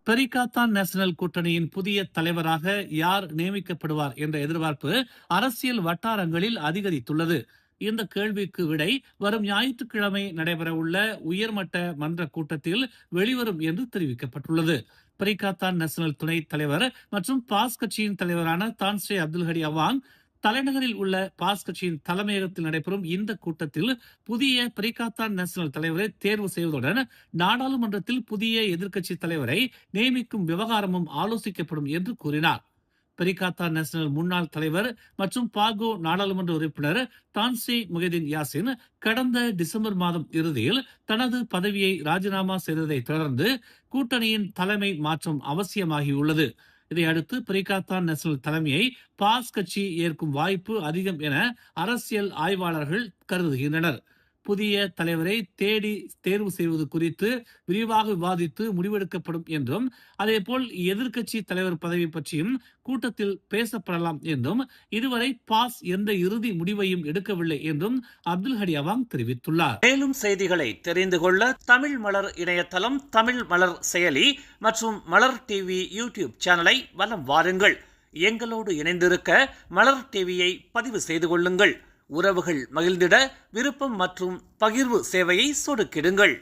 Perikatan national கூட்டணியின் புதிய தலைவராக யார் நியமிக்கப்படுவார் என்ற எதிர்பார்ப்பு அரசியல் வட்டாரங்களில் அதிகரித்துள்ளது. இந்த கேள்விக்கு விடை வரும் ஞாயிற்றுக்கிழமை நடைபெறவுள்ள உயர்மட்ட மன்ற கூட்டத்தில் வெளிவரும் என்று தெரிவிக்கப்பட்டுள்ளது. பெரிகாத்தான் நேஷனல் துணைத் தலைவர் மற்றும் பாஸ் கட்சியின் தலைவரான தான்ஸ்ரே அப்துல்ஹடி அவாங் தலைநகரில் உள்ள பாஸ் கட்சியின் தலைமையகத்தில் நடைபெறும் இந்த கூட்டத்தில் புதிய பெரிகாத்தான் நேஷனல் தலைவரை தேர்வு செய்வதுடன் நாடாளுமன்றத்தில் புதிய எதிர்க்கட்சி தலைவரை நியமிக்கும் விவகாரமும் ஆலோசிக்கப்படும் என்று கூறினார். பெரிகாத்தான் நேஷனல் முன்னாள் தலைவர் மற்றும் பாகோ நாடாளுமன்ற உறுப்பினர் தான்ஸ்ரீ முஹிதீன் யாசின் கடந்த டிசம்பர் மாதம் இறுதியில் தனது பதவியை ராஜினாமா செய்ததை தொடர்ந்து கூட்டணியின் தலைமை மாற்றம் அவசியமாகியுள்ளது. இதையடுத்து பெரிகாத்தான் நேஷனல் தலைமையை பாஸ் கட்சி ஏற்கும் வாய்ப்பு அதிகம் என அரசியல் ஆய்வாளர்கள் கருதுகின்றனர். புதிய தலைவரை தேர்வு செய்வது குறித்து விரிவாக விவாதித்து முடிவெடுக்கப்படும் என்றும், அதேபோல் எதிர்க்கட்சி தலைவர் பதவி பற்றியும் கூட்டத்தில் பேசப்படலாம் என்றும், இதுவரை பாஸ் எந்த இறுதி முடிவையும் எடுக்கவில்லை என்றும் அப்துல் ஹடி அவாங் தெரிவித்துள்ளார். மேலும் செய்திகளை தெரிந்து கொள்ள தமிழ் மலர் இணையதளம், தமிழ் மலர் செயலி மற்றும் மலர் டிவி யூடியூப் சேனலை வலம் வாருங்கள். எங்களோடு இணைந்திருக்க மலர் டிவியை பதிவு செய்து கொள்ளுங்கள். உறவுகள் மகிழ்ந்திட விருப்பம் மற்றும் பகிர்வு சேவையை சொடுக்கிடுங்கள்.